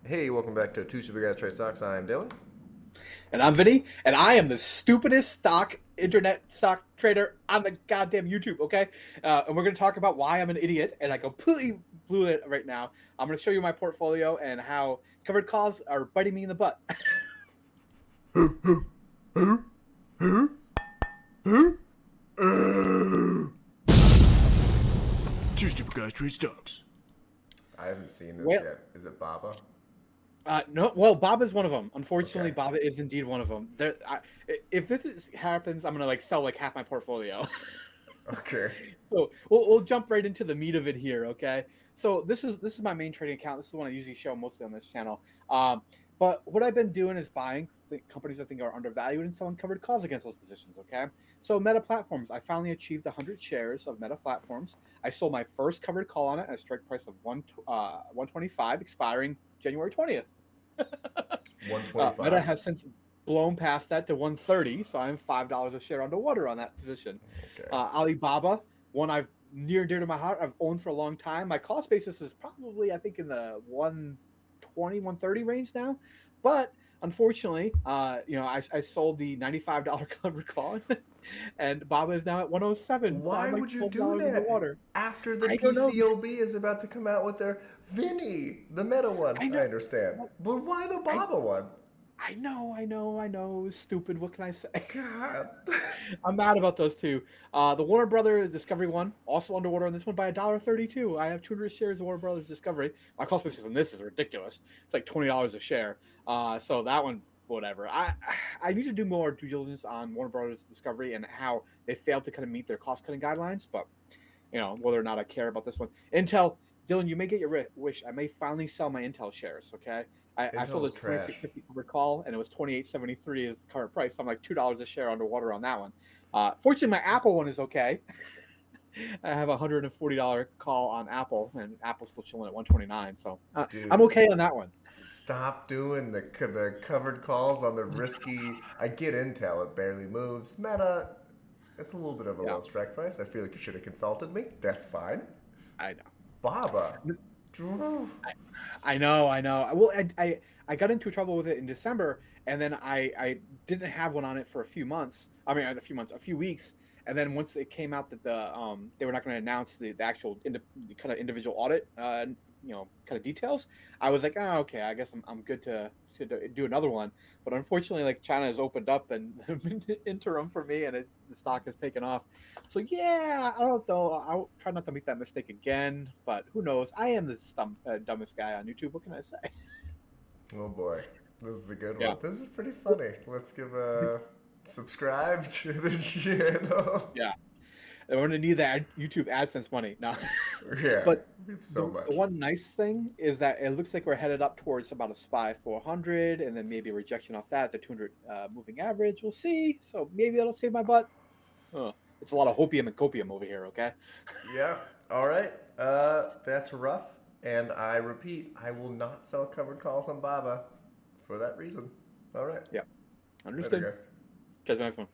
Hey, welcome back to Two Super Guys Trade Stocks. I'm Dylan. And I'm Vinny, and I am the stupidest internet stock trader on the goddamn YouTube, okay? And we're going to talk about why I'm an idiot, and I completely blew it right now. I'm going to show you my portfolio and how covered calls are biting me in the butt. Two Super Guys Trade Stocks. I haven't seen this Well, yet. Is it Baba? no, well, Bob is one of them. Unfortunately, Okay. Bob is indeed one of them. If happens, I'm going to sell like half my portfolio. Okay. So we'll jump right into the meat of it here, okay? So this is my main trading account. This is the one I usually show mostly on this channel. But what I've been doing is buying companies I think are undervalued and selling covered calls against those positions, okay? So Meta Platforms, I finally achieved 100 shares of Meta Platforms. I sold my first covered call on it at a strike price of 125, expiring January 20th. Meta 125. has since blown past that to 130, so I'm $5 a share underwater on that position. Okay. Alibaba, one I've near and dear to my heart, I've owned for a long time. My cost basis is probably, I think, in the 120, 130 range now. But unfortunately, I sold the $95 covered call, and Baba is now at 107, so I'm Why like would you do $12 that underwater. after the I don't know. PCOB is about to come out with their Vinny, the meta one? I I know. understand. But why the I Baba one? I know. Stupid. What can I say? God. I'm mad about those two. The Warner Brothers Discovery one, also underwater on this one by $1.32. I have 200 shares of Warner Brothers Discovery. My cost basis on this is ridiculous. It's like $20 a share. So that one, whatever. I need to do more due diligence on Warner Brothers Discovery and how they failed to kind of meet their cost cutting guidelines. But whether or not I care about this one. Intel, Dylan, you may get your wish. I may finally sell my Intel shares. Okay, I sold a Intel's trash. 2650 covered call, and it was 2873 is the current price. So I'm like $2 a share underwater on that one. Fortunately, my Apple one is okay. I have a $140 call on Apple, and Apple's still chilling at 129. So I'm Dude, okay on that one. stop doing the covered calls on the risky. I get Intel, it barely moves. Meta, it's a little bit of a Yeah, low strike price. I feel like you should have consulted me. That's fine. I Baba. know. Drew. I know. Well, I got into trouble with it in December, and then I didn't have one on it for a few months. I mean, a few weeks, and then once it came out that they were not going to announce the actual the kind of individual audit, kind of details, I was like, oh, okay, I guess I'm good to do another one. But unfortunately, like China has opened up and interim for me, and it's the stock has taken off. So yeah, I don't know. I'll try not to make that mistake again. But who knows? I am the dumbest guy on YouTube. What can I say? Oh boy. This is a good Yeah. one. This is pretty funny. Let's give a subscribe to the channel. Yeah. We're gonna need that YouTube AdSense money now. Yeah, But we have so the much. one nice thing is that it looks like we're headed up towards about a SPY 400, and then maybe a rejection off that, the 200 moving average. We'll see. So maybe that'll save my butt. Oh, it's a lot of hopium and copium over here. Okay. Yeah. All right. That's rough. And I repeat, I will not sell covered calls on Baba for that reason. All right. Yeah. Later, Understood. guys. Catch the next one.